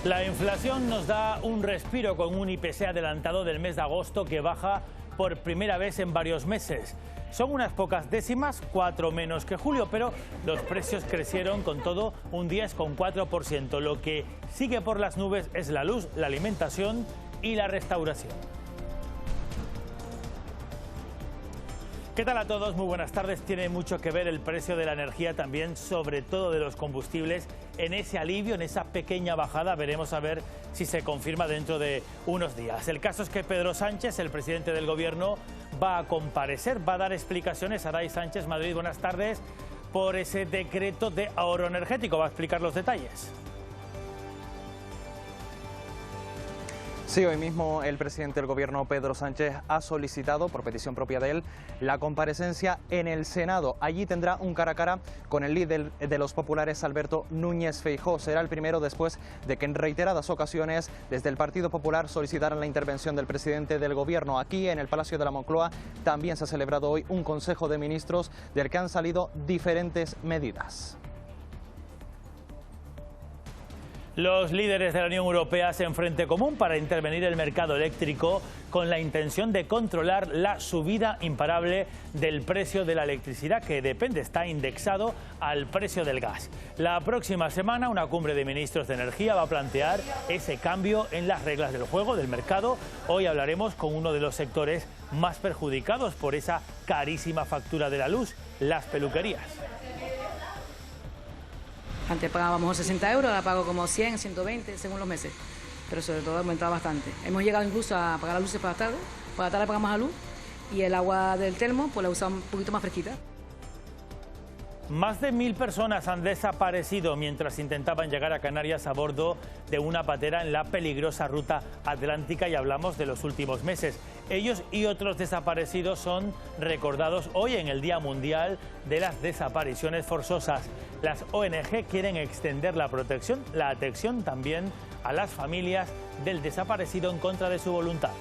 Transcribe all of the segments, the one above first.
La inflación nos da un respiro con un IPC adelantado del mes de agosto que baja por primera vez en varios meses. Son unas pocas décimas, 4 menos que julio, pero los precios crecieron con todo un 10,4%. Lo que sigue por las nubes es la luz, la alimentación y la restauración. ¿Qué tal a todos? Muy buenas tardes. Tiene mucho que ver el precio de la energía, también sobre todo de los combustibles, en ese alivio, en esa pequeña bajada. Veremos a ver si se confirma dentro de unos días. El caso es que Pedro Sánchez, el presidente del Gobierno, va a comparecer, va a dar explicaciones. Aday Sánchez, Madrid, buenas tardes, por ese decreto de ahorro energético. Va a explicar los detalles. Sí, hoy mismo el presidente del Gobierno, Pedro Sánchez, ha solicitado, por petición propia de él, la comparecencia en el Senado. Allí tendrá un cara a cara con el líder de los populares, Alberto Núñez Feijóo. Será el primero después de que en reiteradas ocasiones desde el Partido Popular solicitaran la intervención del presidente del Gobierno. Aquí en el Palacio de la Moncloa también se ha celebrado hoy un Consejo de Ministros del que han salido diferentes medidas. Los líderes de la Unión Europea hacen frente común para intervenir el mercado eléctrico con la intención de controlar la subida imparable del precio de la electricidad, que está indexado al precio del gas. La próxima semana una cumbre de ministros de energía va a plantear ese cambio en las reglas del juego del mercado. Hoy hablaremos con uno de los sectores más perjudicados por esa carísima factura de la luz, las peluquerías. Antes pagábamos 60 euros, ahora pago como 100, 120 según los meses, pero sobre todo ha aumentado bastante. Hemos llegado incluso a pagar las luces para la tarde pagamos la luz y el agua del termo pues la usamos un poquito más fresquita. Más de 1000 personas han desaparecido mientras intentaban llegar a Canarias a bordo de una patera en la peligrosa ruta atlántica, y hablamos de los últimos meses. Ellos y otros desaparecidos son recordados hoy en el Día Mundial de las Desapariciones Forzosas. Las ONG quieren extender la protección, la atención también a las familias del desaparecido en contra de su voluntad.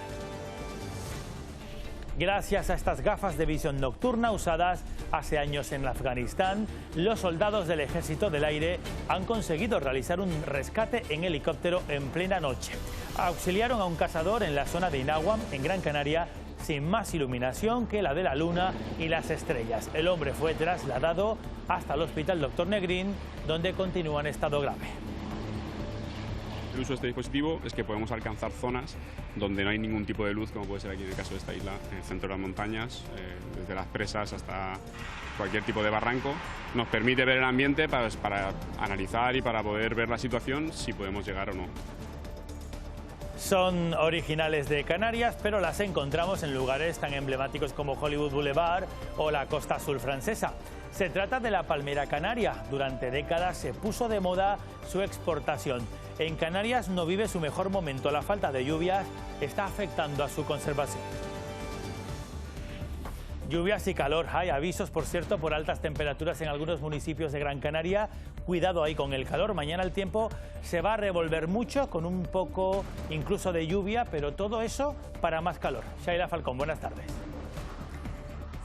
Gracias a estas gafas de visión nocturna usadas hace años en Afganistán, los soldados del Ejército del Aire han conseguido realizar un rescate en helicóptero en plena noche. Auxiliaron a un cazador en la zona de Inahuam, en Gran Canaria, sin más iluminación que la de la luna y las estrellas. El hombre fue trasladado hasta el Hospital Dr. Negrín, donde continúa en estado grave. El uso de este dispositivo es que podemos alcanzar zonas donde no hay ningún tipo de luz, como puede ser aquí en el caso de esta isla, en el centro de las montañas, desde las presas hasta cualquier tipo de barranco. Nos permite ver el ambiente para analizar y para poder ver la situación, si podemos llegar o no. Son originales de Canarias, pero las encontramos en lugares tan emblemáticos como Hollywood Boulevard o la Costa Azul francesa. Se trata de la palmera canaria. Durante décadas se puso de moda su exportación. En Canarias no vive su mejor momento. La falta de lluvias está afectando a su conservación. Lluvias y calor. Hay avisos, por cierto, por altas temperaturas en algunos municipios de Gran Canaria. Cuidado ahí con el calor. Mañana el tiempo se va a revolver mucho, con un poco incluso de lluvia, pero todo eso para más calor. Shaila Falcón, buenas tardes.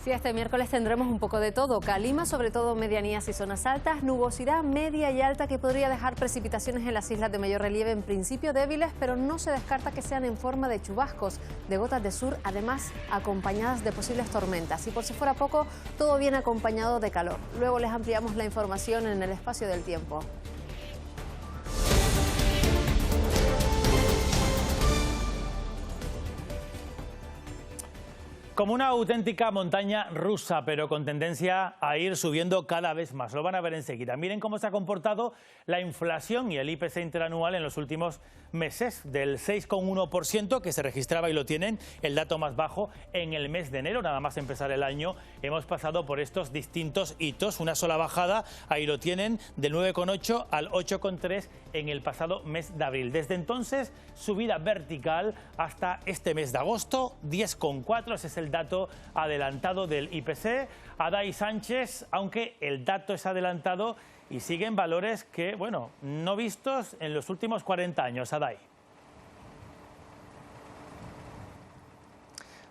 Sí, este miércoles tendremos un poco de todo. Calima, sobre todo medianías y zonas altas, nubosidad media y alta que podría dejar precipitaciones en las islas de mayor relieve, en principio débiles, pero no se descarta que sean en forma de chubascos, de gotas de sur, además acompañadas de posibles tormentas. Y por si fuera poco, todo viene acompañado de calor. Luego les ampliamos la información en el espacio del tiempo. Como una auténtica montaña rusa, pero con tendencia a ir subiendo cada vez más. Lo van a ver enseguida. Miren cómo se ha comportado la inflación y el IPC interanual en los últimos meses, del 6,1% que se registraba, y lo tienen, el dato más bajo en el mes de enero. Nada más empezar el año hemos pasado por estos distintos hitos. Una sola bajada, ahí lo tienen, del 9,8 al 8,3 en el pasado mes de abril. Desde entonces, subida vertical hasta este mes de agosto, 10,4, ese es el dato adelantado del IPC. Aday Sánchez, aunque el dato es adelantado y siguen valores que, bueno, no vistos en los últimos 40 años. Aday.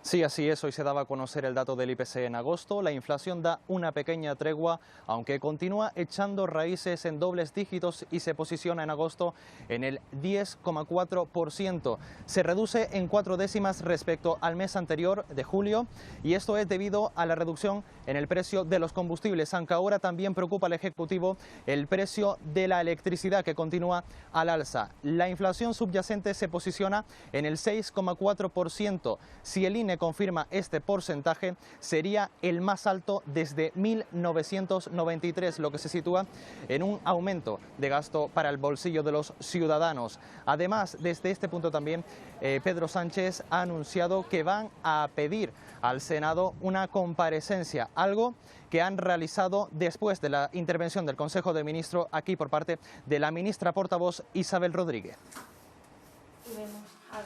Sí, así es. Hoy se daba a conocer el dato del IPC en agosto. La inflación da una pequeña tregua, aunque continúa echando raíces en dobles dígitos y se posiciona en agosto en el 10,4%. Se reduce en 4 décimas respecto al mes anterior de julio y esto es debido a la reducción en el precio de los combustibles, aunque ahora también preocupa al Ejecutivo el precio de la electricidad, que continúa al alza. La inflación subyacente se posiciona en el 6,4%. Si el INE confirma este porcentaje, sería el más alto desde 1993, lo que se sitúa en un aumento de gasto para el bolsillo de los ciudadanos. Además, desde este punto también, Pedro Sánchez ha anunciado que van a pedir al Senado una comparecencia, algo que han realizado después de la intervención del Consejo de Ministros aquí por parte de la ministra portavoz Isabel Rodríguez.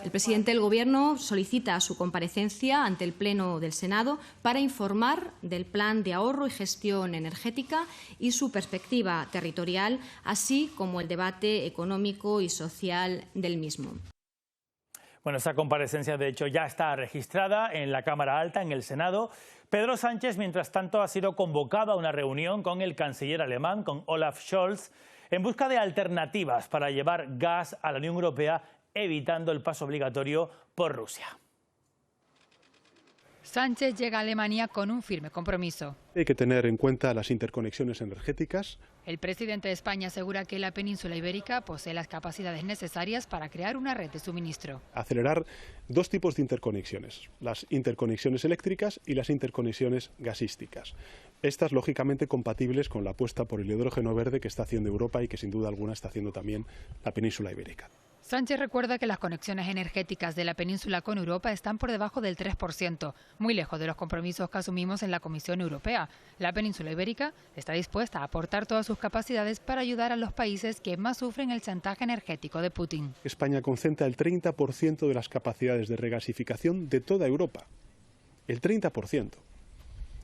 El presidente del Gobierno solicita su comparecencia ante el Pleno del Senado para informar del plan de ahorro y gestión energética y su perspectiva territorial, así como el debate económico y social del mismo. Bueno, esa comparecencia, de hecho, ya está registrada en la Cámara Alta, en el Senado. Pedro Sánchez, mientras tanto, ha sido convocado a una reunión con el canciller alemán, con Olaf Scholz, en busca de alternativas para llevar gas a la Unión Europea, evitando el paso obligatorio por Rusia. Sánchez llega a Alemania con un firme compromiso. Hay que tener en cuenta las interconexiones energéticas. El presidente de España asegura que la península ibérica posee las capacidades necesarias para crear una red de suministro. Acelerar dos tipos de interconexiones, las interconexiones eléctricas y las interconexiones gasísticas. Estas, lógicamente, compatibles con la apuesta por el hidrógeno verde que está haciendo Europa y que, sin duda alguna, está haciendo también la península ibérica. Sánchez recuerda que las conexiones energéticas de la península con Europa están por debajo del 3%, muy lejos de los compromisos que asumimos en la Comisión Europea. La península ibérica está dispuesta a aportar todas sus capacidades para ayudar a los países que más sufren el chantaje energético de Putin. España concentra el 30% de las capacidades de regasificación de toda Europa. El 30%.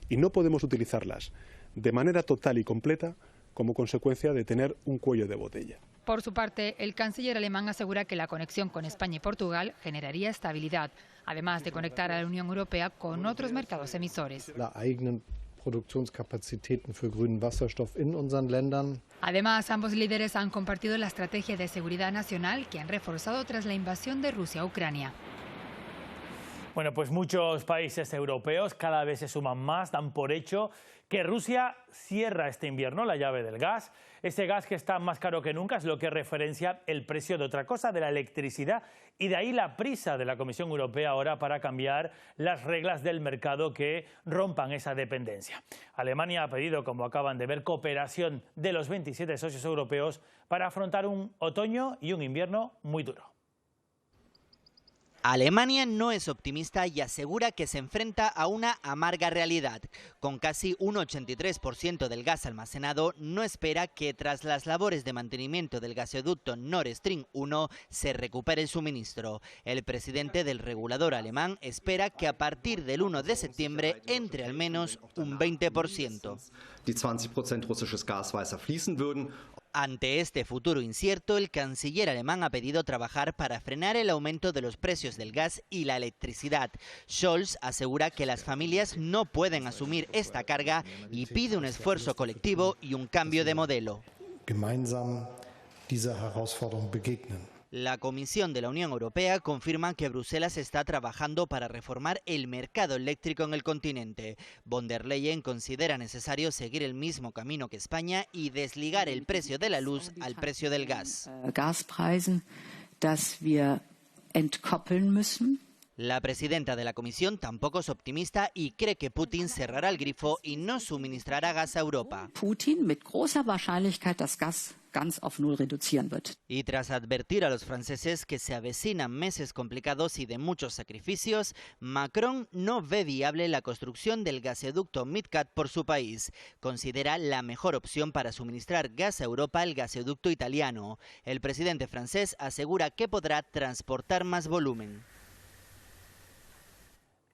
Y no podemos utilizarlas de manera total y completa como consecuencia de tener un cuello de botella. Por su parte, el canciller alemán asegura que la conexión con España y Portugal generaría estabilidad, además de conectar a la Unión Europea con otros mercados emisores. Además, ambos líderes han compartido la estrategia de seguridad nacional que han reforzado tras la invasión de Rusia a Ucrania. Bueno, pues muchos países europeos cada vez se suman más, dan por hecho que Rusia cierra este invierno la llave del gas. Ese gas que está más caro que nunca es lo que referencia el precio de otra cosa, de la electricidad. Y de ahí la prisa de la Comisión Europea ahora para cambiar las reglas del mercado que rompan esa dependencia. Alemania ha pedido, como acaban de ver, cooperación de los 27 socios europeos para afrontar un otoño y un invierno muy duro. Alemania no es optimista y asegura que se enfrenta a una amarga realidad. Con casi un 83% del gas almacenado, no espera que tras las labores de mantenimiento del gasoducto Nord Stream 1 se recupere el suministro. El presidente del regulador alemán espera que a partir del 1 de septiembre entre al menos un 20%. Ante este futuro incierto, el canciller alemán ha pedido trabajar para frenar el aumento de los precios del gas y la electricidad. Scholz asegura que las familias no pueden asumir esta carga y pide un esfuerzo colectivo y un cambio de modelo. La Comisión de la Unión Europea confirma que Bruselas está trabajando para reformar el mercado eléctrico en el continente. Von der Leyen considera necesario seguir el mismo camino que España y desligar el precio de la luz al precio del gas. La presidenta de la Comisión tampoco es optimista y cree que Putin cerrará el grifo y no suministrará gas a Europa. Y tras advertir a los franceses que se avecinan meses complicados y de muchos sacrificios, Macron no ve viable la construcción del gasoducto MidCat por su país. Considera la mejor opción para suministrar gas a Europa el gasoducto italiano. El presidente francés asegura que podrá transportar más volumen.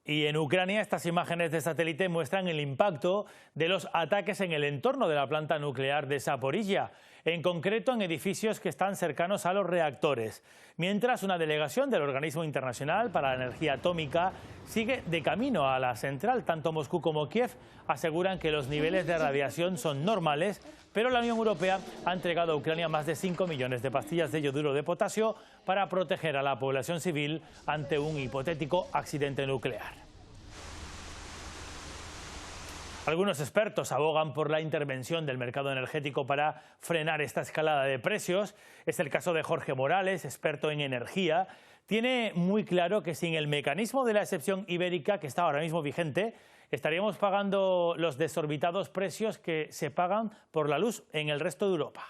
Y en Ucrania estas imágenes de satélite muestran el impacto de los ataques en el entorno de la planta nuclear de Zaporizhia. en concreto en edificios que están cercanos a los reactores, mientras una delegación del Organismo Internacional para la Energía Atómica sigue de camino a la central. Tanto Moscú como Kiev aseguran que los niveles de radiación son normales, pero la Unión Europea ha entregado a Ucrania más de 5 millones de pastillas de yoduro de potasio para proteger a la población civil ante un hipotético accidente nuclear. Algunos expertos abogan por la intervención del mercado energético para frenar esta escalada de precios. Es el caso de Jorge Morales, experto en energía. Tiene muy claro que sin el mecanismo de la excepción ibérica, que está ahora mismo vigente, estaríamos pagando los desorbitados precios que se pagan por la luz en el resto de Europa.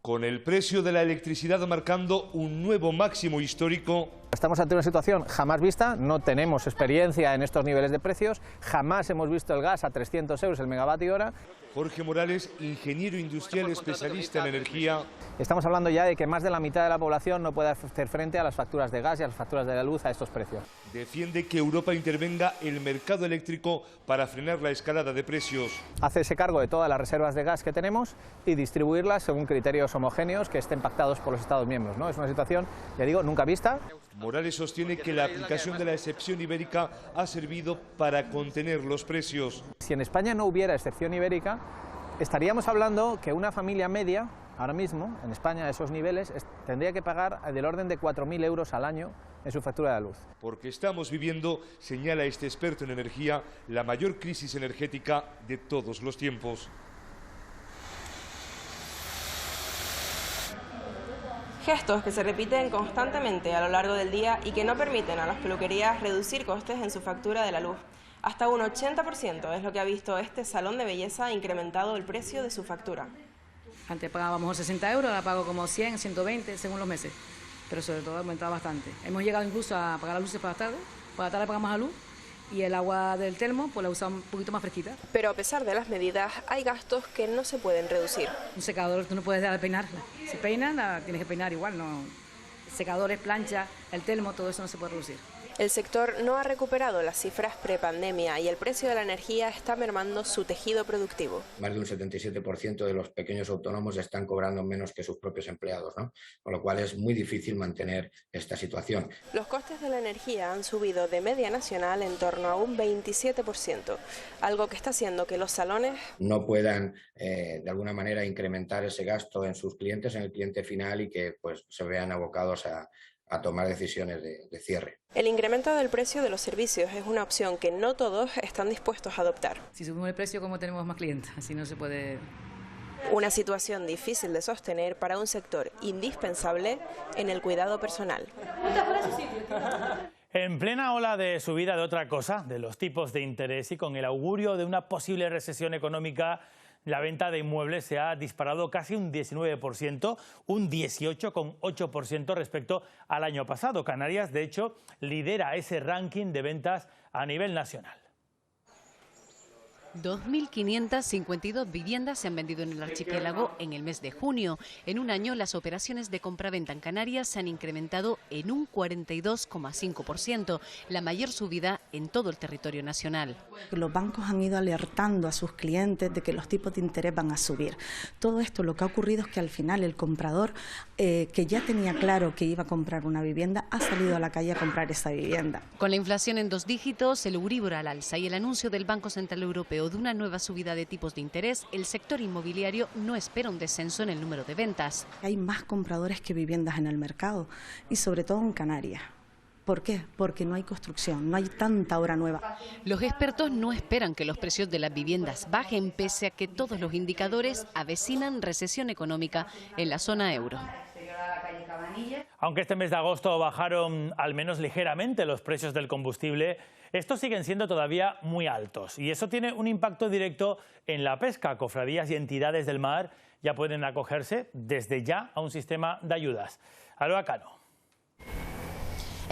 Con el precio de la electricidad marcando un nuevo máximo histórico. Estamos ante una situación jamás vista, no tenemos experiencia en estos niveles de precios, jamás hemos visto el gas a 300 euros el megavatio hora. Jorge Morales, ingeniero industrial especialista en energía. Estamos hablando ya de que más de la mitad de la población no puede hacer frente a las facturas de gas y a las facturas de la luz a estos precios. Defiende que Europa intervenga el mercado eléctrico para frenar la escalada de precios. Hacerse cargo de todas las reservas de gas que tenemos y distribuirlas según criterios homogéneos que estén pactados por los Estados miembros, ¿no? Es una situación, ya digo, nunca vista. Morales sostiene que la aplicación de la excepción ibérica ha servido para contener los precios. Si en España no hubiera excepción ibérica, estaríamos hablando que una familia media, ahora mismo, en España, a esos niveles, tendría que pagar del orden de 4.000 euros al año en su factura de luz. Porque estamos viviendo, señala este experto en energía, la mayor crisis energética de todos los tiempos. Gestos que se repiten constantemente a lo largo del día y que no permiten a las peluquerías reducir costes en su factura de la luz. Hasta un 80% es lo que ha visto este salón de belleza incrementado el precio de su factura. Antes pagábamos 60 euros, ahora pago como 100, 120 según los meses, pero sobre todo ha aumentado bastante. Hemos llegado incluso a pagar las luces para la tarde pagamos a luz y el agua del termo pues la usamos un poquito más fresquita. Pero a pesar de las medidas, hay gastos que no se pueden reducir. Un secador tú no puedes dejar de peinarla. Si peinan, tienes que peinar igual, no. Secadores, planchas, el termo, todo eso no se puede reducir. El sector no ha recuperado las cifras prepandemia y el precio de la energía está mermando su tejido productivo. Más de un 77% de los pequeños autónomos están cobrando menos que sus propios empleados, ¿no? Con lo cual es muy difícil mantener esta situación. Los costes de la energía han subido de media nacional en torno a un 27%, algo que está haciendo que los salones no puedan de alguna manera incrementar ese gasto en sus clientes, en el cliente final, y que pues se vean abocados a tomar decisiones de cierre. El incremento del precio de los servicios es una opción que no todos están dispuestos a adoptar. Si subimos el precio, ¿cómo tenemos más clientes? Así no se puede. Una situación difícil de sostener para un sector indispensable en el cuidado personal. En plena ola de subida de otra cosa, de los tipos de interés y con el augurio de una posible recesión económica, la venta de inmuebles se ha disparado casi un 19%, un 18,8% respecto al año pasado. Canarias, de hecho, lidera ese ranking de ventas a nivel nacional. 2.552 viviendas se han vendido en el archipiélago en el mes de junio. En un año, las operaciones de compra-venta en Canarias se han incrementado en un 42,5%, la mayor subida en todo el territorio nacional. Los bancos han ido alertando a sus clientes de que los tipos de interés van a subir. Todo esto lo que ha ocurrido es que al final el comprador, que ya tenía claro que iba a comprar una vivienda, ha salido a la calle a comprar esa vivienda. Con la inflación en 2 dígitos, el Euríbor al alza y el anuncio del Banco Central Europeo de una nueva subida de tipos de interés, el sector inmobiliario no espera un descenso en el número de ventas. Hay más compradores que viviendas en el mercado y sobre todo en Canarias. ¿Por qué? Porque no hay construcción, no hay tanta obra nueva. Los expertos no esperan que los precios de las viviendas bajen pese a que todos los indicadores avecinan recesión económica en la zona euro. Aunque este mes de agosto bajaron al menos ligeramente los precios del combustible, estos siguen siendo todavía muy altos y eso tiene un impacto directo en la pesca. Cofradías y entidades del mar ya pueden acogerse desde ya a un sistema de ayudas. Alba Cano.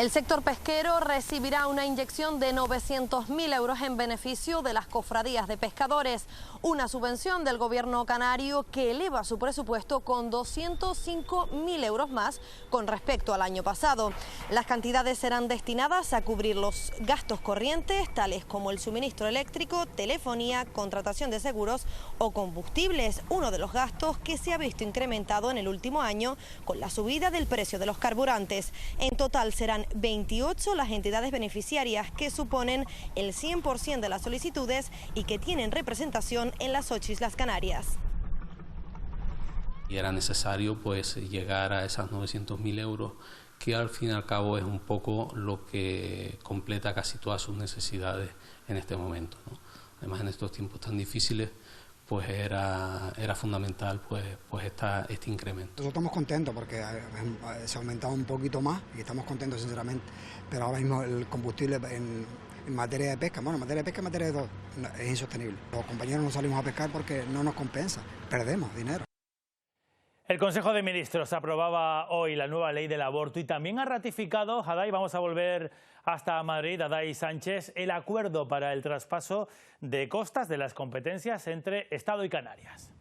El sector pesquero recibirá una inyección de 900.000 euros en beneficio de las cofradías de pescadores, una subvención del gobierno canario que eleva su presupuesto con 205.000 euros más con respecto al año pasado. Las cantidades serán destinadas a cubrir los gastos corrientes, tales como el suministro eléctrico, telefonía, contratación de seguros o combustibles, uno de los gastos que se ha visto incrementado en el último año con la subida del precio de los carburantes. En total serán 28 las entidades beneficiarias que suponen el 100% de las solicitudes y que tienen representación en las 8 Islas Canarias. Y era necesario pues llegar a esas 900.000 euros, que al fin y al cabo es un poco lo que completa casi todas sus necesidades en este momento, ¿no? Además, en estos tiempos tan difíciles, pues era fundamental pues este incremento. Nosotros estamos contentos porque se ha aumentado un poquito más y estamos contentos sinceramente, pero ahora mismo el combustible en materia de pesca, bueno, en materia de pesca, en materia de todo, es insostenible. Los compañeros no salimos a pescar porque no nos compensa, perdemos dinero. El Consejo de Ministros aprobaba hoy la nueva ley del aborto y también ha ratificado, Haday, vamos a volver hasta Madrid, Haday Sánchez, el acuerdo para el traspaso de costas de las competencias entre Estado y Canarias.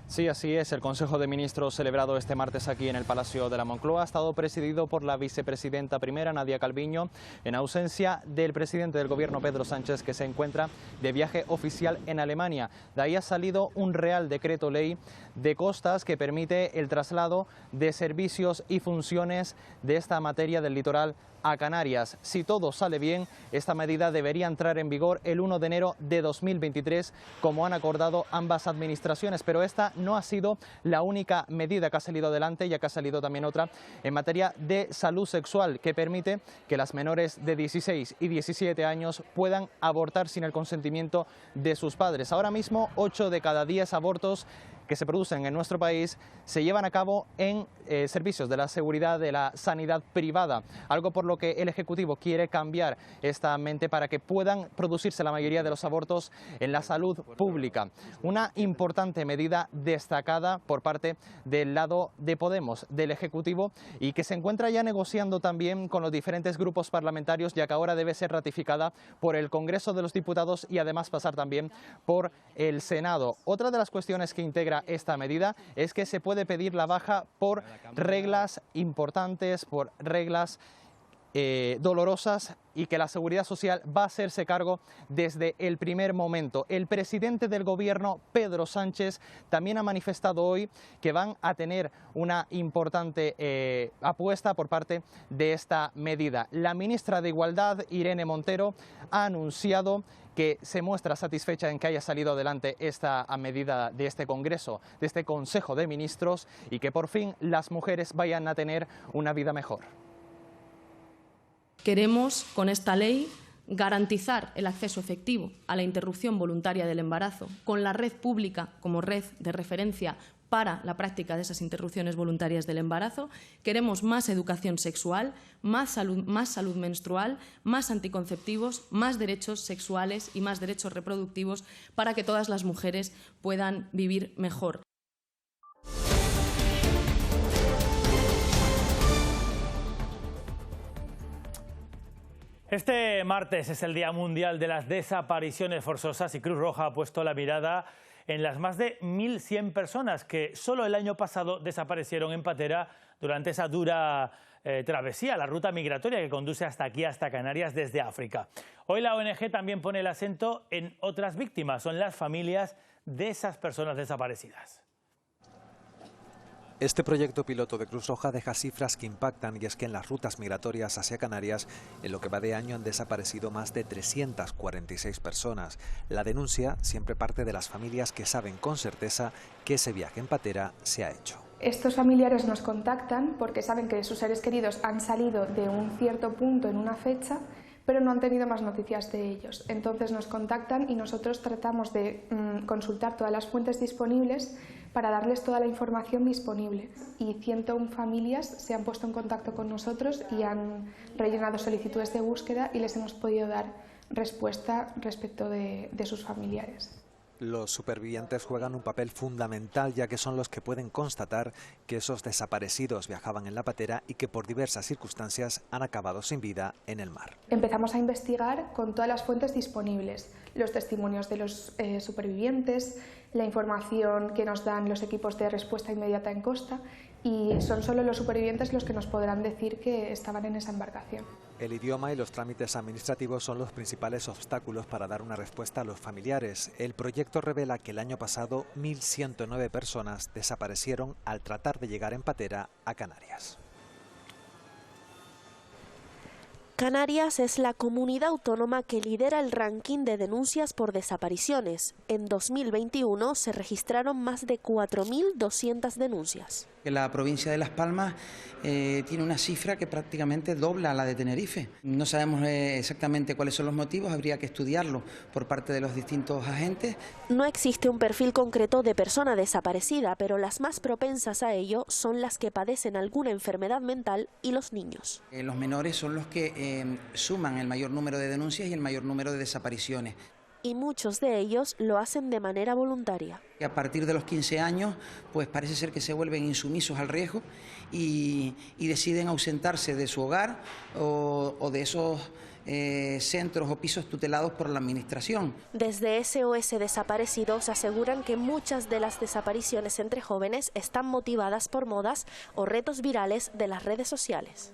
Sí, así es. El Consejo de Ministros celebrado este martes aquí en el Palacio de la Moncloa ha estado presidido por la vicepresidenta primera, Nadia Calviño, en ausencia del presidente del Gobierno, Pedro Sánchez, que se encuentra de viaje oficial en Alemania. De ahí ha salido un Real Decreto Ley de costas que permite el traslado de servicios y funciones de esta materia del litoral a Canarias. Si todo sale bien, esta medida debería entrar en vigor el 1 de enero de 2023, como han acordado ambas administraciones, pero esta no ha sido la única medida que ha salido adelante, ya que ha salido también otra en materia de salud sexual, que permite que las menores de 16 y 17 años puedan abortar sin el consentimiento de sus padres. Ahora mismo, 8 de cada 10 abortos que se producen en nuestro país se llevan a cabo en servicios de la seguridad de la sanidad privada, algo por lo que el Ejecutivo quiere cambiar esta mente para que puedan producirse la mayoría de los abortos en la salud pública. Una importante medida destacada por parte del lado de Podemos, del Ejecutivo, y que se encuentra ya negociando también con los diferentes grupos parlamentarios, ya que ahora debe ser ratificada por el Congreso de los Diputados y además pasar también por el Senado. Otra de las cuestiones que integra esta medida es que se puede pedir la baja por reglas importantes, por reglas dolorosas, y que la Seguridad Social va a hacerse cargo desde el primer momento. El presidente del Gobierno, Pedro Sánchez, también ha manifestado hoy que van a tener una importante apuesta por parte de esta medida. La ministra de Igualdad, Irene Montero, ha anunciado que se muestra satisfecha en que haya salido adelante esta medida de este Congreso, de este Consejo de Ministros, y que por fin las mujeres vayan a tener una vida mejor. Queremos, con esta ley, garantizar el acceso efectivo a la interrupción voluntaria del embarazo, con la red pública como red de referencia para la práctica de esas interrupciones voluntarias del embarazo. Queremos más educación sexual, más salud menstrual, más anticonceptivos, más derechos sexuales y más derechos reproductivos para que todas las mujeres puedan vivir mejor. Este martes es el Día Mundial de las Desapariciones Forzosas y Cruz Roja ha puesto la mirada en las más de 1.100 personas que solo el año pasado desaparecieron en patera durante esa dura travesía, la ruta migratoria que conduce hasta aquí, hasta Canarias, desde África. Hoy la ONG también pone el acento en otras víctimas, son las familias de esas personas desaparecidas. Este proyecto piloto de Cruz Roja deja cifras que impactan, y es que en las rutas migratorias hacia Canarias, en lo que va de año, han desaparecido más de 346 personas. La denuncia siempre parte de las familias que saben con certeza que ese viaje en patera se ha hecho. Estos familiares nos contactan porque saben que sus seres queridos han salido de un cierto punto en una fecha, pero no han tenido más noticias de ellos. Entonces nos contactan y nosotros tratamos de consultar todas las fuentes disponibles para darles toda la información disponible. Y 101 familias se han puesto en contacto con nosotros y han rellenado solicitudes de búsqueda y les hemos podido dar respuesta respecto de sus familiares. Los supervivientes juegan un papel fundamental, ya que son los que pueden constatar que esos desaparecidos viajaban en la patera y que por diversas circunstancias han acabado sin vida en el mar. Empezamos a investigar con todas las fuentes disponibles, los testimonios de los supervivientes, la información que nos dan los equipos de respuesta inmediata en costa, y son solo los supervivientes los que nos podrán decir que estaban en esa embarcación. El idioma y los trámites administrativos son los principales obstáculos para dar una respuesta a los familiares. El proyecto revela que el año pasado 1.109 personas desaparecieron al tratar de llegar en patera a Canarias. Canarias es la comunidad autónoma que lidera el ranking de denuncias por desapariciones. En 2021 se registraron más de 4.200 denuncias. La provincia de Las Palmas tiene una cifra que prácticamente dobla la de Tenerife. No sabemos exactamente cuáles son los motivos, habría que estudiarlo por parte de los distintos agentes. No existe un perfil concreto de persona desaparecida, pero las más propensas a ello son las que padecen alguna enfermedad mental y los niños. Los menores son los que suman el mayor número de denuncias y el mayor número de desapariciones. Y muchos de ellos lo hacen de manera voluntaria. A partir de los 15 años, pues parece ser que se vuelven insumisos al riesgo y deciden ausentarse de su hogar o de esos centros o pisos tutelados por la administración. Desde SOS Desaparecidos aseguran que muchas de las desapariciones entre jóvenes están motivadas por modas o retos virales de las redes sociales.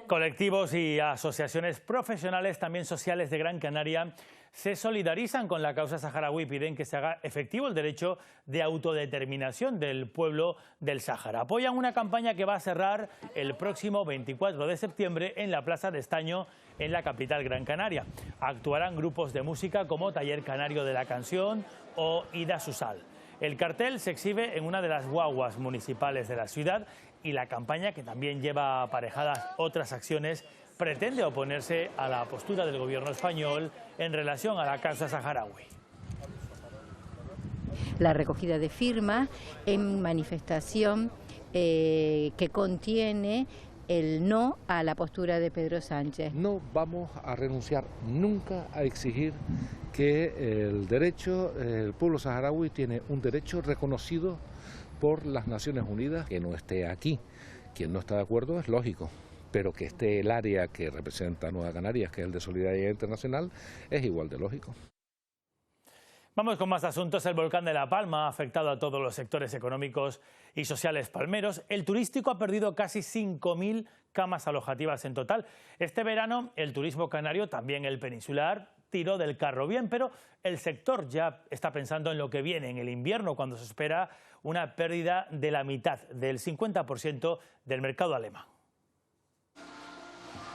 Colectivos y asociaciones profesionales, también sociales de Gran Canaria, se solidarizan con la causa saharaui y piden que se haga efectivo el derecho de autodeterminación del pueblo del Sáhara. Apoyan una campaña que va a cerrar el próximo 24 de septiembre en la Plaza de Estaño, en la capital Gran Canaria. Actuarán grupos de música como Taller Canario de la Canción o Ida Susal. El cartel se exhibe en una de las guaguas municipales de la ciudad y la campaña, que también lleva aparejadas otras acciones, pretende oponerse a la postura del gobierno español en relación a la causa saharaui. La recogida de firmas en manifestación que contiene el no a la postura de Pedro Sánchez. No vamos a renunciar nunca a exigir que el pueblo saharaui tiene un derecho reconocido por las Naciones Unidas. Que no esté aquí, quien no está de acuerdo es lógico, pero que esté el área que representa Nueva Canarias, que es el de Solidaridad Internacional, es igual de lógico. Vamos con más asuntos. El volcán de La Palma ha afectado a todos los sectores económicos y sociales palmeros. El turístico ha perdido casi 5.000 camas alojativas en total. Este verano el turismo canario, también el peninsular, tiró del carro bien, pero el sector ya está pensando en lo que viene, en el invierno, cuando se espera una pérdida de la mitad, del 50% del mercado alemán.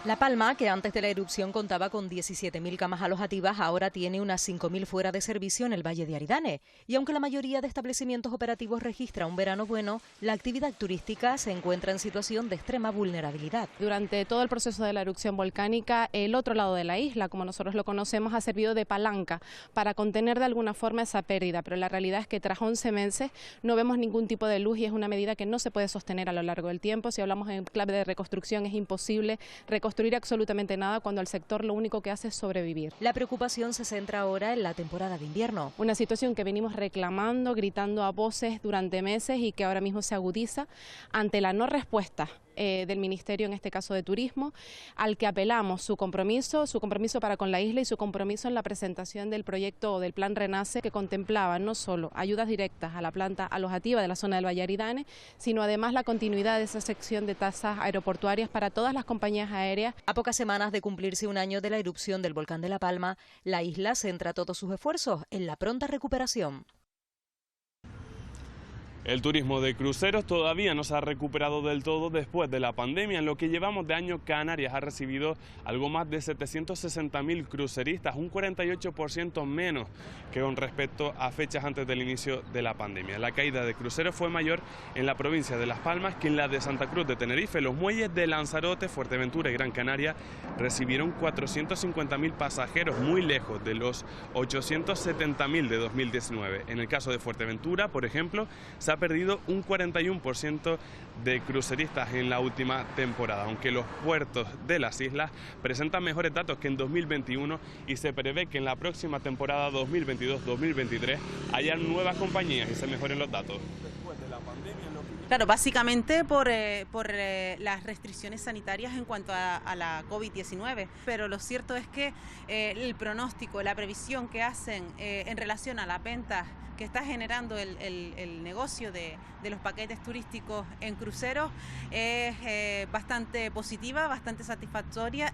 La Palma, que antes de la erupción contaba con 17.000 camas alojativas, ahora tiene unas 5.000 fuera de servicio en el Valle de Aridane. Y aunque la mayoría de establecimientos operativos registra un verano bueno, la actividad turística se encuentra en situación de extrema vulnerabilidad. Durante todo el proceso de la erupción volcánica, el otro lado de la isla, como nosotros lo conocemos, ha servido de palanca para contener de alguna forma esa pérdida. Pero la realidad es que tras 11 meses no vemos ningún tipo de luz y es una medida que no se puede sostener a lo largo del tiempo. Si hablamos en clave de reconstrucción, es imposible reconstruir absolutamente nada cuando el sector lo único que hace es sobrevivir. La preocupación se centra ahora en la temporada de invierno. Una situación que venimos reclamando, gritando a voces durante meses y que ahora mismo se agudiza ante la no respuesta del Ministerio, en este caso de Turismo, al que apelamos su compromiso para con la isla y su compromiso en la presentación del proyecto del Plan Renace, que contemplaba no solo ayudas directas a la planta alojativa de la zona del Valle Aridane, sino además la continuidad de esa sección de tasas aeroportuarias para todas las compañías aéreas. A pocas semanas de cumplirse un año de la erupción del volcán de La Palma, la isla centra todos sus esfuerzos en la pronta recuperación. El turismo de cruceros todavía no se ha recuperado del todo después de la pandemia. En lo que llevamos de año, Canarias ha recibido algo más de 760.000 cruceristas, un 48% menos que con respecto a fechas antes del inicio de la pandemia. La caída de cruceros fue mayor en la provincia de Las Palmas que en la de Santa Cruz de Tenerife. Los muelles de Lanzarote, Fuerteventura y Gran Canaria recibieron 450.000 pasajeros, muy lejos de los 870.000 de 2019. En el caso de Fuerteventura, por ejemplo, se ha perdido un 41% de cruceristas en la última temporada, aunque los puertos de las islas presentan mejores datos que en 2021 y se prevé que en la próxima temporada 2022-2023 haya nuevas compañías y se mejoren los datos. Claro, básicamente por las restricciones sanitarias en cuanto a la COVID-19, pero lo cierto es que el pronóstico, la previsión que hacen en relación a las ventas que está generando el negocio de los paquetes turísticos en cruceros es bastante positiva, bastante satisfactoria.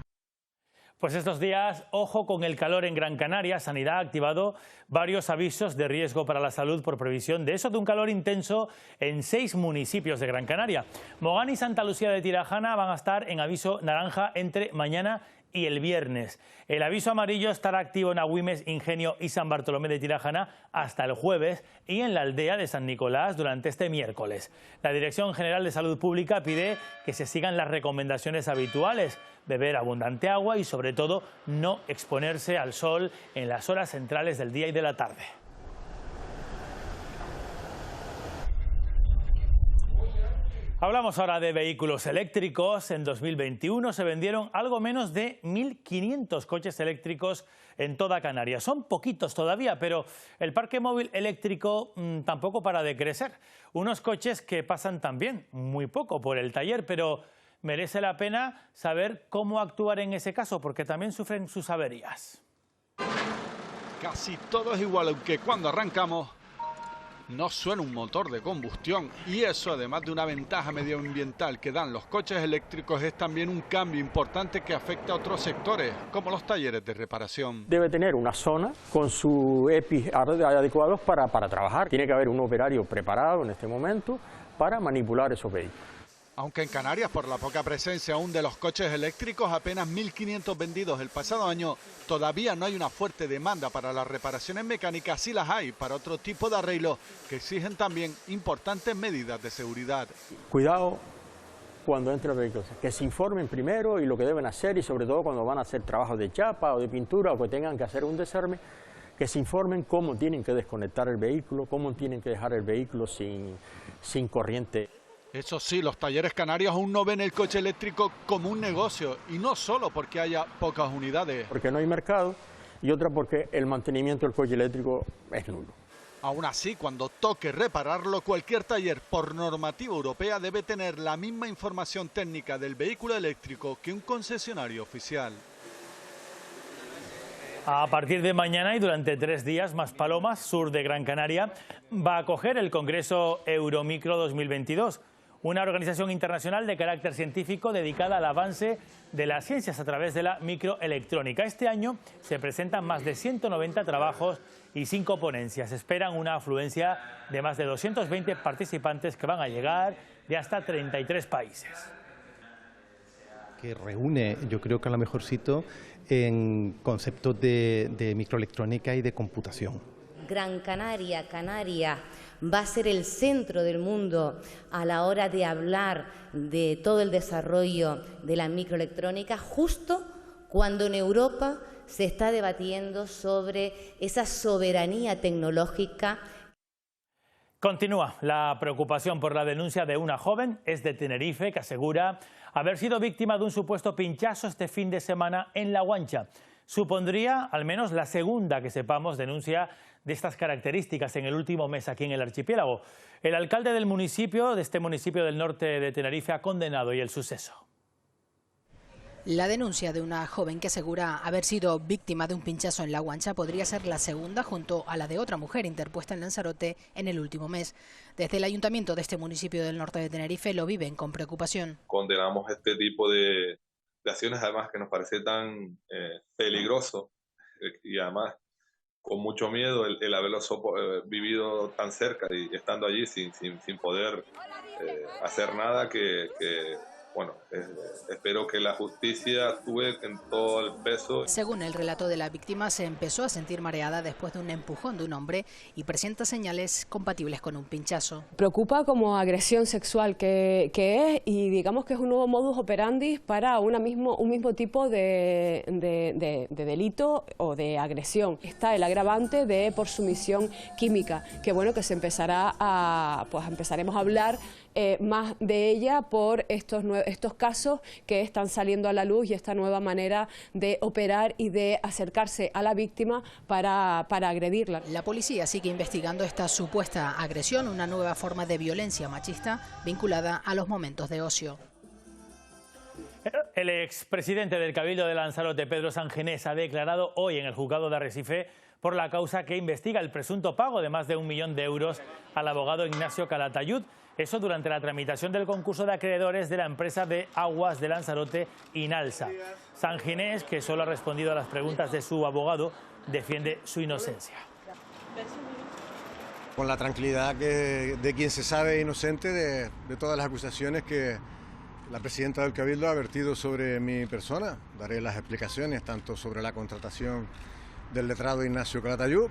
Pues estos días, ojo con el calor en Gran Canaria. Sanidad ha activado varios avisos de riesgo para la salud por previsión de un calor intenso en 6 municipios de Gran Canaria. Mogán y Santa Lucía de Tirajana van a estar en aviso naranja entre mañana y el viernes. El aviso amarillo estará activo en Agüimes, Ingenio y San Bartolomé de Tirajana hasta el jueves y en la aldea de San Nicolás durante este miércoles. La Dirección General de Salud Pública pide que se sigan las recomendaciones habituales: beber abundante agua y, sobre todo, no exponerse al sol en las horas centrales del día y de la tarde. Hablamos ahora de vehículos eléctricos. En 2021 se vendieron algo menos de 1.500 coches eléctricos en toda Canarias. Son poquitos todavía, pero el parque móvil eléctrico tampoco para de crecer. Unos coches que pasan también muy poco por el taller, pero merece la pena saber cómo actuar en ese caso, porque también sufren sus averías. Casi todo es igual, aunque cuando arrancamos no suena un motor de combustión, y eso, además de una ventaja medioambiental que dan los coches eléctricos, es también un cambio importante que afecta a otros sectores, como los talleres de reparación. Debe tener una zona con sus EPIs adecuados para trabajar. Tiene que haber un operario preparado en este momento para manipular esos vehículos. Aunque en Canarias, por la poca presencia aún de los coches eléctricos, apenas 1.500 vendidos el pasado año, todavía no hay una fuerte demanda para las reparaciones mecánicas. Sí las hay para otro tipo de arreglos que exigen también importantes medidas de seguridad. Cuidado cuando entre el vehículo, que se informen primero y lo que deben hacer, y sobre todo cuando van a hacer trabajos de chapa o de pintura o que tengan que hacer un desarme, que se informen cómo tienen que desconectar el vehículo, cómo tienen que dejar el vehículo sin corriente. Eso sí, los talleres canarios aún no ven el coche eléctrico como un negocio, y no solo porque haya pocas unidades. Porque no hay mercado, y otra porque el mantenimiento del coche eléctrico es nulo. Aún así, cuando toque repararlo, cualquier taller por normativa europea debe tener la misma información técnica del vehículo eléctrico que un concesionario oficial. A partir de mañana y durante 3 días, Maspalomas, sur de Gran Canaria, va a acoger el Congreso Euromicro 2022. Una organización internacional de carácter científico dedicada al avance de las ciencias a través de la microelectrónica. Este año se presentan más de 190 trabajos y 5 ponencias. Esperan una afluencia de más de 220 participantes que van a llegar de hasta 33 países. Que reúne, yo creo que a lo mejorcito, en conceptos de microelectrónica y de computación. Gran Canaria, va a ser el centro del mundo a la hora de hablar de todo el desarrollo de la microelectrónica, justo cuando en Europa se está debatiendo sobre esa soberanía tecnológica. Continúa la preocupación por la denuncia de una joven, es de Tenerife, que asegura haber sido víctima de un supuesto pinchazo este fin de semana en La Guancha. Supondría al menos la segunda que sepamos denuncia de estas características en el último mes aquí en el archipiélago. El alcalde del municipio, de este municipio del norte de Tenerife, ha condenado el suceso. La denuncia de una joven que asegura haber sido víctima de un pinchazo en La Guancha podría ser la segunda, junto a la de otra mujer interpuesta en Lanzarote en el último mes. Desde el ayuntamiento de este municipio del norte de Tenerife lo viven con preocupación. Condenamos este tipo de acciones, además que nos parece tan peligroso y además con mucho miedo el haberlo vivido tan cerca y estando allí sin poder hacer nada, que bueno, espero que la justicia actúe en todo el peso. Según el relato de la víctima, se empezó a sentir mareada después de un empujón de un hombre y presenta señales compatibles con un pinchazo. Preocupa como agresión sexual que es, y digamos que es un nuevo modus operandi para un mismo tipo de delito o de agresión. Está el agravante de por sumisión química, que bueno, que se empezará empezaremos a hablar más de ella por estos casos que están saliendo a la luz y esta nueva manera de operar y de acercarse a la víctima para agredirla. La policía sigue investigando esta supuesta agresión, una nueva forma de violencia machista vinculada a los momentos de ocio. El expresidente del Cabildo de Lanzarote, Pedro Sanginés, ha declarado hoy en el juzgado de Arrecife por la causa que investiga el presunto pago de más de 1 millón de euros al abogado Ignacio Calatayud. Eso durante la tramitación del concurso de acreedores de la empresa de aguas de Lanzarote, Inalsa. Sanginés, que solo ha respondido a las preguntas de su abogado, defiende su inocencia. Con la tranquilidad de quien se sabe inocente de todas las acusaciones que la presidenta del Cabildo ha vertido sobre mi persona. Daré las explicaciones tanto sobre la contratación del letrado Ignacio Calatayud.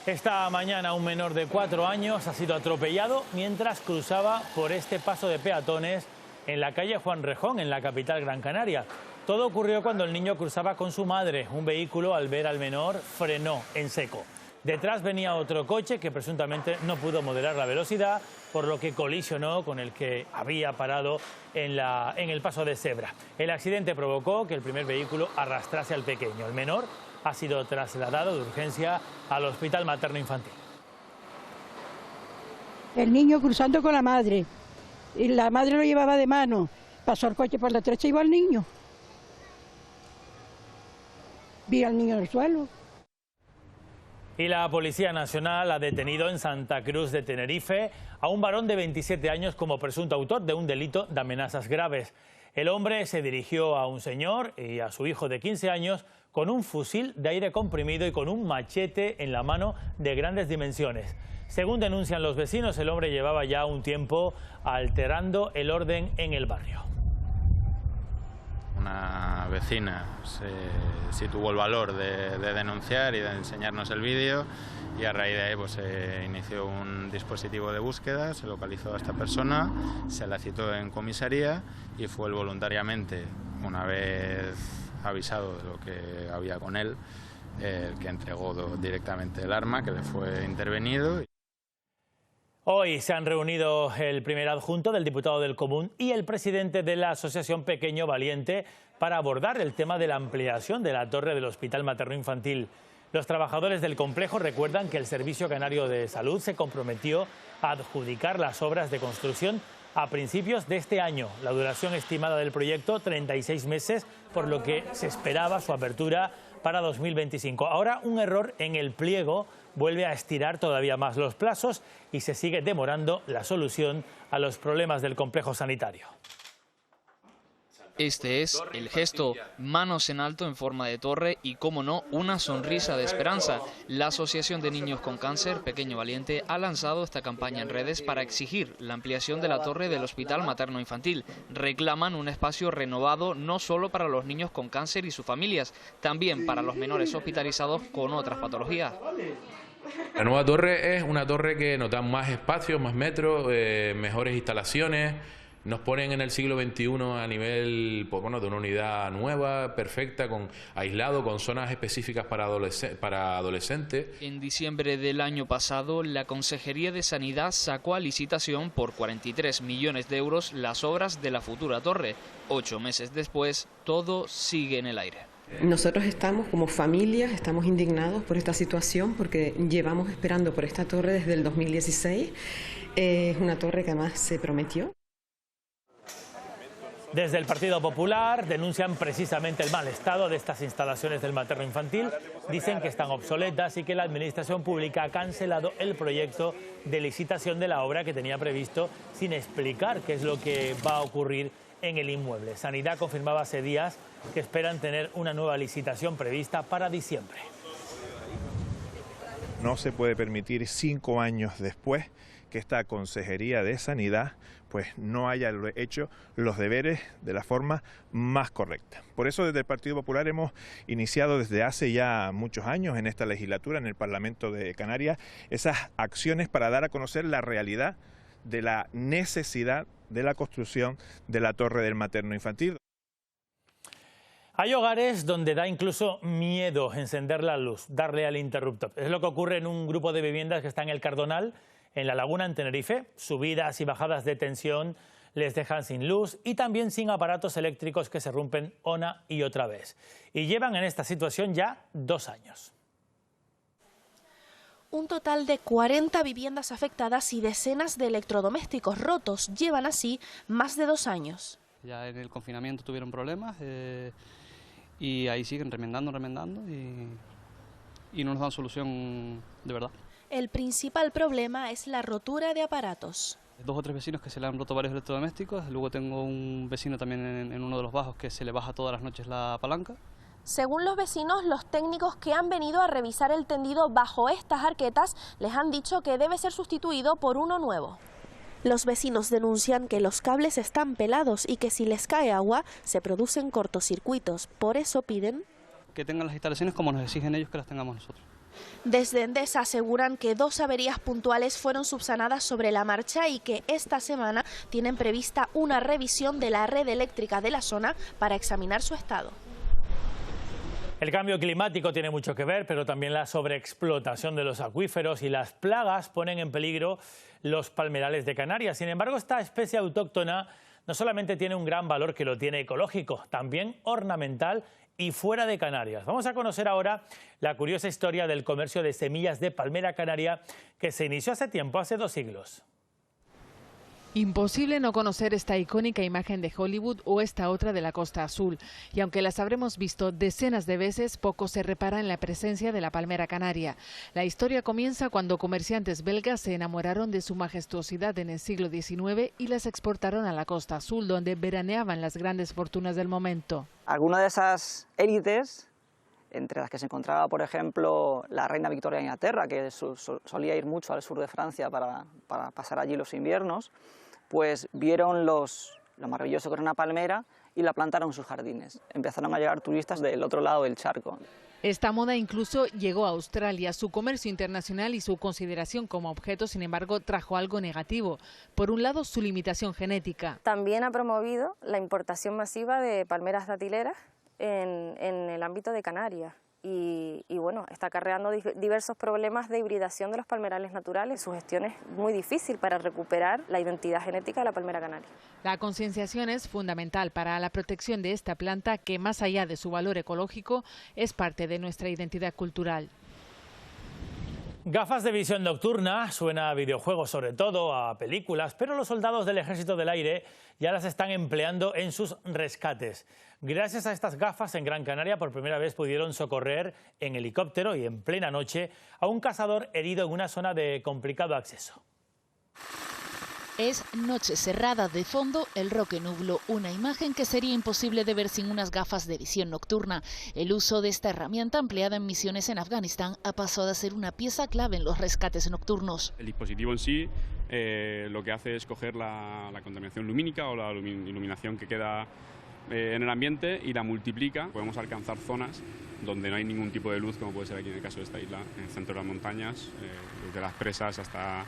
Esta mañana un menor de 4 años ha sido atropellado mientras cruzaba por este paso de peatones en la calle Juan Rejón, en la capital Gran Canaria. Todo ocurrió cuando el niño cruzaba con su madre. Un vehículo, al ver al menor, frenó en seco. Detrás venía otro coche que presuntamente no pudo moderar la velocidad, por lo que colisionó con el que había parado en el paso de cebra. El accidente provocó que el primer vehículo arrastrase al pequeño. El menor ha sido trasladado de urgencia al Hospital Materno Infantil. El niño cruzando con la madre, y la madre lo llevaba de mano, pasó el coche por detrás y iba al niño. Vi al niño en el suelo. Y la Policía Nacional ha detenido en Santa Cruz de Tenerife a un varón de 27 años como presunto autor de un delito de amenazas graves. El hombre se dirigió a un señor y a su hijo de 15 años con un fusil de aire comprimido y con un machete en la mano de grandes dimensiones. Según denuncian los vecinos, el hombre llevaba ya un tiempo alterando el orden en el barrio. Una vecina sí tuvo el valor de denunciar y de enseñarnos el vídeo, y a raíz de ahí pues, se inició un dispositivo de búsqueda, se localizó a esta persona, se la citó en comisaría y fue él voluntariamente, una vez avisado de lo que había con él, el que entregó directamente el arma, que le fue intervenido. Hoy se han reunido el primer adjunto del diputado del Común y el presidente de la Asociación Pequeño Valiente para abordar el tema de la ampliación de la torre del Hospital Materno Infantil. Los trabajadores del complejo recuerdan que el Servicio Canario de Salud se comprometió a adjudicar las obras de construcción a principios de este año. La duración estimada del proyecto, 36 meses, por lo que se esperaba su apertura para 2025. Ahora, un error en el pliego vuelve a estirar todavía más los plazos y se sigue demorando la solución a los problemas del complejo sanitario. Este es el gesto, manos en alto en forma de torre y, como no, una sonrisa de esperanza. La Asociación de Niños con Cáncer, Pequeño Valiente, ha lanzado esta campaña en redes para exigir la ampliación de la torre del Hospital Materno Infantil. Reclaman un espacio renovado no solo para los niños con cáncer y sus familias, también para los menores hospitalizados con otras patologías. La nueva torre es una torre que nos da más espacio, más metros, mejores instalaciones. Nos ponen en el siglo XXI a nivel de una unidad nueva, perfecta, aislado, con zonas específicas para adolescentes. En diciembre del año pasado, la Consejería de Sanidad sacó a licitación por 43 millones de euros las obras de la futura torre. 8 meses después, todo sigue en el aire. Nosotros estamos como familias, estamos indignados por esta situación porque llevamos esperando por esta torre desde el 2016. Es una torre que además se prometió. Desde el Partido Popular denuncian precisamente el mal estado de estas instalaciones del materno infantil. Dicen que están obsoletas y que la Administración Pública ha cancelado el proyecto de licitación de la obra que tenía previsto, sin explicar qué es lo que va a ocurrir en el inmueble. Sanidad confirmaba hace días que esperan tener una nueva licitación prevista para diciembre. No se puede permitir 5 años después que esta Consejería de Sanidad pues no haya hecho los deberes de la forma más correcta. Por eso desde el Partido Popular hemos iniciado desde hace ya muchos años en esta legislatura, en el Parlamento de Canarias, esas acciones para dar a conocer la realidad de la necesidad de la construcción de la torre del materno infantil. Hay hogares donde da incluso miedo encender la luz, darle al interruptor. Es lo que ocurre en un grupo de viviendas que está en el Cardonal, en La Laguna, en Tenerife. Subidas y bajadas de tensión les dejan sin luz y también sin aparatos eléctricos que se rompen una y otra vez. Y llevan en esta situación ya 2 años. Un total de 40 viviendas afectadas y decenas de electrodomésticos rotos llevan así más de 2 años. Ya en el confinamiento tuvieron problemas y ahí siguen remendando y no nos dan solución de verdad. El principal problema es la rotura de aparatos. 2 o 3 vecinos que se le han roto varios electrodomésticos, luego tengo un vecino también en uno de los bajos que se le baja todas las noches la palanca. Según los vecinos, los técnicos que han venido a revisar el tendido bajo estas arquetas les han dicho que debe ser sustituido por uno nuevo. Los vecinos denuncian que los cables están pelados y que si les cae agua se producen cortocircuitos. Por eso piden que tengan las instalaciones como nos exigen ellos que las tengamos nosotros. Desde Endesa aseguran que 2 averías puntuales fueron subsanadas sobre la marcha y que esta semana tienen prevista una revisión de la red eléctrica de la zona para examinar su estado. El cambio climático tiene mucho que ver, pero también la sobreexplotación de los acuíferos y las plagas ponen en peligro los palmerales de Canarias. Sin embargo, esta especie autóctona no solamente tiene un gran valor que lo tiene ecológico, también ornamental y fuera de Canarias. Vamos a conocer ahora la curiosa historia del comercio de semillas de palmera canaria que se inició hace tiempo, hace 2 siglos. Imposible no conocer esta icónica imagen de Hollywood o esta otra de la Costa Azul. Y aunque las habremos visto decenas de veces, poco se repara en la presencia de la palmera canaria. La historia comienza cuando comerciantes belgas se enamoraron de su majestuosidad en el siglo XIX y las exportaron a la Costa Azul, donde veraneaban las grandes fortunas del momento. Algunas de esas élites, entre las que se encontraba, por ejemplo, la reina Victoria de Inglaterra, que solía ir mucho al sur de Francia para pasar allí los inviernos, pues vieron lo maravilloso que era una palmera y la plantaron en sus jardines. Empezaron a llegar turistas del otro lado del charco. Esta moda incluso llegó a Australia. Su comercio internacional y su consideración como objeto, sin embargo, trajo algo negativo. Por un lado, su limitación genética. También ha promovido la importación masiva de palmeras datileras en el ámbito de Canarias. Y bueno, está acarreando diversos problemas de hibridación de los palmerales naturales. Su gestión es muy difícil para recuperar la identidad genética de la palmera canaria. La concienciación es fundamental para la protección de esta planta que, más allá de su valor ecológico, es parte de nuestra identidad cultural. Gafas de visión nocturna, suena a videojuegos sobre todo, a películas, pero los soldados del Ejército del Aire ya las están empleando en sus rescates. Gracias a estas gafas, en Gran Canaria por primera vez pudieron socorrer en helicóptero y en plena noche a un cazador herido en una zona de complicado acceso. Es noche cerrada, de fondo el Roque Nublo, una imagen que sería imposible de ver sin unas gafas de visión nocturna. El uso de esta herramienta empleada en misiones en Afganistán ha pasado a ser una pieza clave en los rescates nocturnos. El dispositivo en sí lo que hace es coger la contaminación lumínica o la iluminación que queda en el ambiente y la multiplica. Podemos alcanzar zonas donde no hay ningún tipo de luz, como puede ser aquí en el caso de esta isla, en el centro de las montañas, desde las presas hasta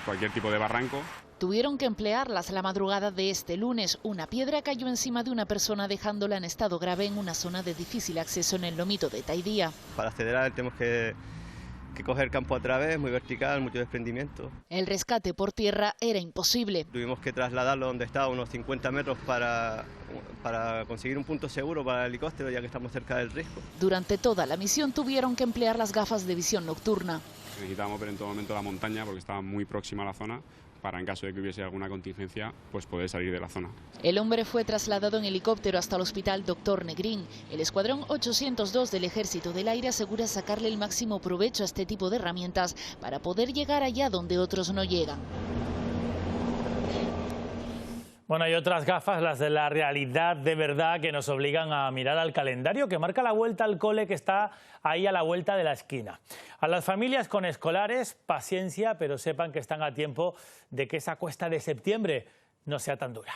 cualquier tipo de barranco. Tuvieron que emplearlas la madrugada de este lunes. Una piedra cayó encima de una persona dejándola en estado grave en una zona de difícil acceso en el lomito de Taidía. Para acceder a él tenemos que coger campo a través, muy vertical, mucho desprendimiento. El rescate por tierra era imposible. Tuvimos que trasladarlo donde estaba, unos 50 metros para conseguir un punto seguro para el helicóptero, ya que estamos cerca del risco. Durante toda la misión tuvieron que emplear las gafas de visión nocturna. Necesitábamos ver en todo momento la montaña porque estaba muy próxima a la zona, para en caso de que hubiese alguna contingencia, pues poder salir de la zona. El hombre fue trasladado en helicóptero hasta el hospital Dr. Negrín. El escuadrón 802 del Ejército del Aire asegura sacarle el máximo provecho a este tipo de herramientas para poder llegar allá donde otros no llegan. Bueno, hay otras gafas, las de la realidad de verdad, que nos obligan a mirar al calendario que marca la vuelta al cole, que está ahí a la vuelta de la esquina. A las familias con escolares, paciencia, pero sepan que están a tiempo de que esa cuesta de septiembre no sea tan dura.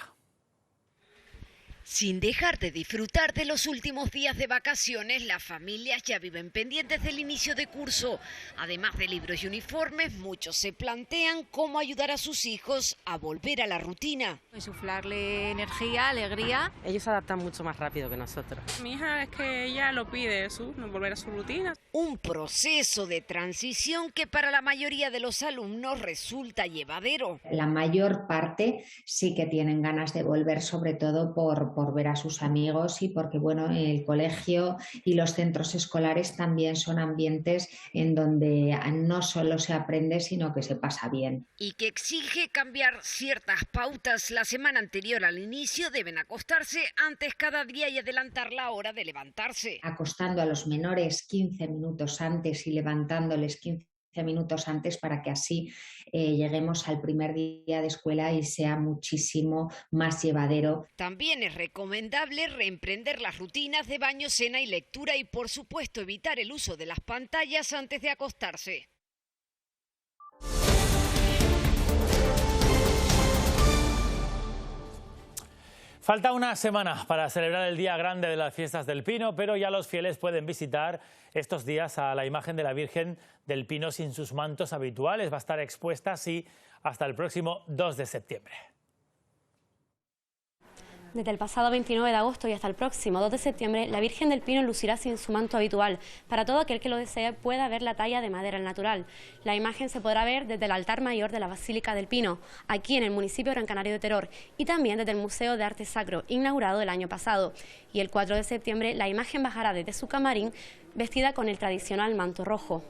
Sin dejar de disfrutar de los últimos días de vacaciones, las familias ya viven pendientes del inicio de curso. Además de libros y uniformes, muchos se plantean cómo ayudar a sus hijos a volver a la rutina. Insuflarle energía, alegría. Ellos se adaptan mucho más rápido que nosotros. Mi hija es que ella lo pide, volver a su rutina. Un proceso de transición que para la mayoría de los alumnos resulta llevadero. La mayor parte sí que tienen ganas de volver, sobre todo por ver a sus amigos y porque bueno, el colegio y los centros escolares también son ambientes en donde no solo se aprende, sino que se pasa bien. Y que exige cambiar ciertas pautas. La semana anterior al inicio deben acostarse antes cada día y adelantar la hora de levantarse. Acostando a los menores 15 minutos antes y levantándoles 15 minutos antes para que así lleguemos al primer día de escuela y sea muchísimo más llevadero. También es recomendable reemprender las rutinas de baño, cena y lectura y por supuesto evitar el uso de las pantallas antes de acostarse. Falta una semana para celebrar el día grande de las fiestas del Pino, pero ya los fieles pueden visitar estos días a la imagen de la Virgen del Pino sin sus mantos habituales. Va a estar expuesta así hasta el próximo 2 de septiembre. Desde el pasado 29 de agosto y hasta el próximo 2 de septiembre, la Virgen del Pino lucirá sin su manto habitual. Para todo aquel que lo desee pueda ver la talla de madera al natural. La imagen se podrá ver desde el altar mayor de la Basílica del Pino, aquí en el municipio de Gran Canaria de Teror, y también desde el Museo de Arte Sacro, inaugurado el año pasado. Y el 4 de septiembre la imagen bajará desde su camarín vestida con el tradicional manto rojo.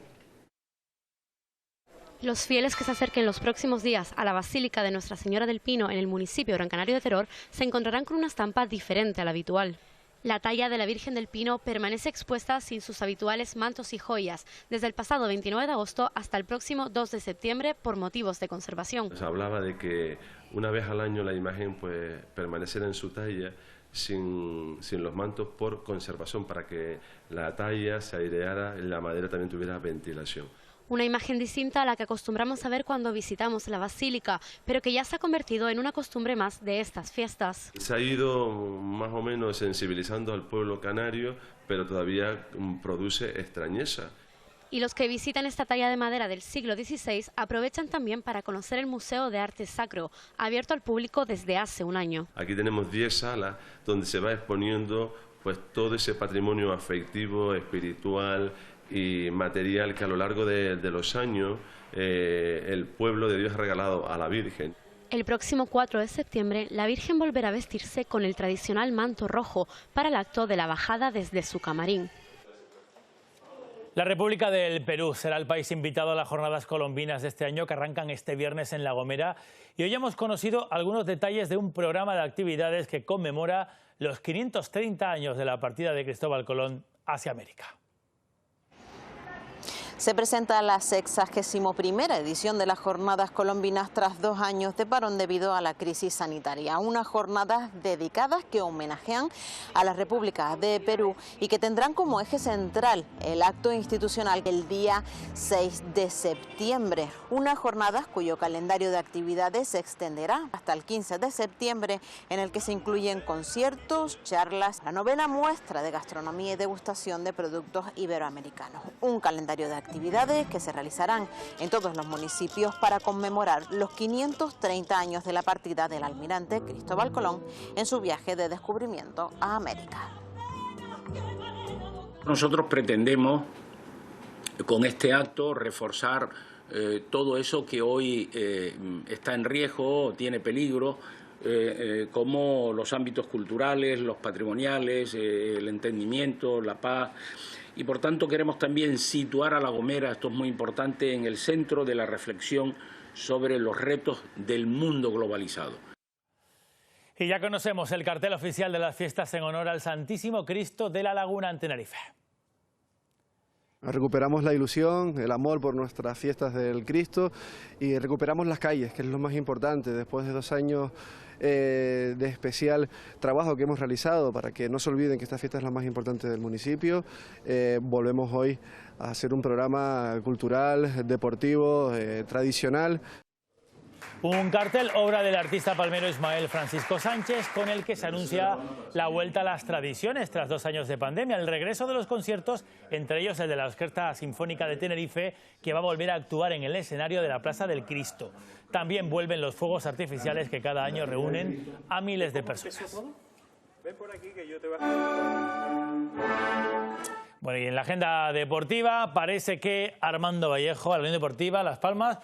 Los fieles que se acerquen los próximos días a la Basílica de Nuestra Señora del Pino en el municipio de Gran Canaria de Teror se encontrarán con una estampa diferente a la habitual. La talla de la Virgen del Pino permanece expuesta sin sus habituales mantos y joyas desde el pasado 29 de agosto hasta el próximo 2 de septiembre por motivos de conservación. Se hablaba de que una vez al año la imagen permaneciera en su talla sin los mantos por conservación, para que la talla se aireara y la madera también tuviera ventilación. Una imagen distinta a la que acostumbramos a ver cuando visitamos la basílica, pero que ya se ha convertido en una costumbre más de estas fiestas. Se ha ido más o menos sensibilizando al pueblo canario, pero todavía produce extrañeza. Y los que visitan esta talla de madera del siglo XVI aprovechan también para conocer el Museo de Arte Sacro, abierto al público desde hace un año. Aquí tenemos 10 salas donde se va exponiendo todo ese patrimonio afectivo, espiritual y material que a lo largo de los años el pueblo de Dios ha regalado a la Virgen. El próximo 4 de septiembre la Virgen volverá a vestirse con el tradicional manto rojo para el acto de la bajada desde su camarín. La República del Perú será el país invitado a las jornadas colombinas de este año, que arrancan este viernes en La Gomera. Y hoy hemos conocido algunos detalles de un programa de actividades que conmemora los 530 años de la partida de Cristóbal Colón hacia América. Se presenta la 61ª edición de las Jornadas Colombinas tras 2 años de parón debido a la crisis sanitaria. Unas jornadas dedicadas que homenajean a la República de Perú y que tendrán como eje central el acto institucional el día 6 de septiembre. Unas jornadas cuyo calendario de actividades se extenderá hasta el 15 de septiembre, en el que se incluyen conciertos, charlas, la 9ª muestra de gastronomía y degustación de productos iberoamericanos. Un calendario de actividades que se realizarán en todos los municipios para conmemorar los 530 años de la partida del almirante Cristóbal Colón en su viaje de descubrimiento a América. Nosotros pretendemos con este acto reforzar todo eso que hoy está en riesgo, tiene peligro, como los ámbitos culturales, los patrimoniales, el entendimiento, la paz. Y por tanto queremos también situar a La Gomera, esto es muy importante, en el centro de la reflexión sobre los retos del mundo globalizado. Y ya conocemos el cartel oficial de las fiestas en honor al Santísimo Cristo de la Laguna en Tenerife. Recuperamos la ilusión, el amor por nuestras fiestas del Cristo y recuperamos las calles, que es lo más importante, después de 2 años de especial trabajo que hemos realizado para que no se olviden que esta fiesta es la más importante del municipio. Volvemos hoy a hacer un programa cultural, deportivo, tradicional. Un cartel, obra del artista palmero Ismael Francisco Sánchez, con el que se anuncia la vuelta a las tradiciones tras 2 años de pandemia, el regreso de los conciertos, entre ellos el de la Orquesta Sinfónica de Tenerife, que va a volver a actuar en el escenario de la Plaza del Cristo. También vuelven los fuegos artificiales que cada año reúnen a miles de personas. Ven por aquí que yo te voy a... Bueno, y en la agenda deportiva parece que Armando Vallejo, a la Unión Deportiva Las Palmas,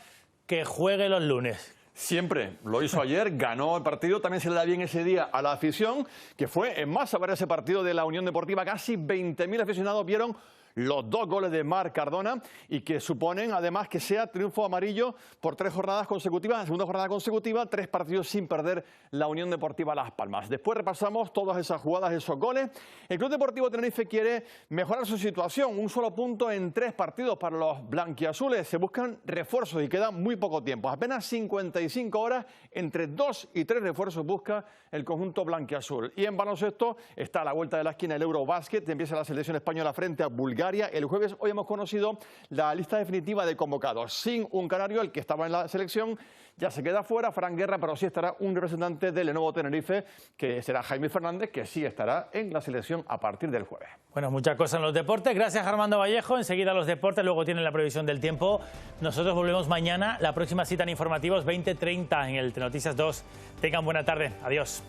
que juegue los lunes. Siempre, lo hizo ayer, ganó el partido, también se le da bien ese día a la afición, que fue en masa a ver ese partido de la Unión Deportiva. Casi 20.000 aficionados vieron los 2 goles de Marc Cardona y que suponen además que sea triunfo amarillo por 3 jornadas consecutivas, segunda jornada consecutiva, 3 partidos sin perder la Unión Deportiva Las Palmas. Después repasamos todas esas jugadas, esos goles. El Club Deportivo Tenerife quiere mejorar su situación, un solo punto en 3 partidos para los blanquiazules. Se buscan refuerzos y queda muy poco tiempo, apenas 55 horas, entre 2 y 3 refuerzos busca el conjunto blanquiazul. Y en baloncesto está a la vuelta de la esquina el Eurobásquet, empieza la selección española frente a Bulgaria el jueves. Hoy hemos conocido la lista definitiva de convocados. Sin un canario, el que estaba en la selección ya se queda fuera, Fran Guerra, pero sí estará un representante del Lenovo Tenerife, que será Jaime Fernández, que sí estará en la selección a partir del jueves. Bueno, muchas cosas en los deportes. Gracias, Armando Vallejo. Enseguida los deportes, luego tienen la previsión del tiempo. Nosotros volvemos mañana. La próxima cita en informativos 20:30 en el Noticias 2. Tengan buena tarde. Adiós.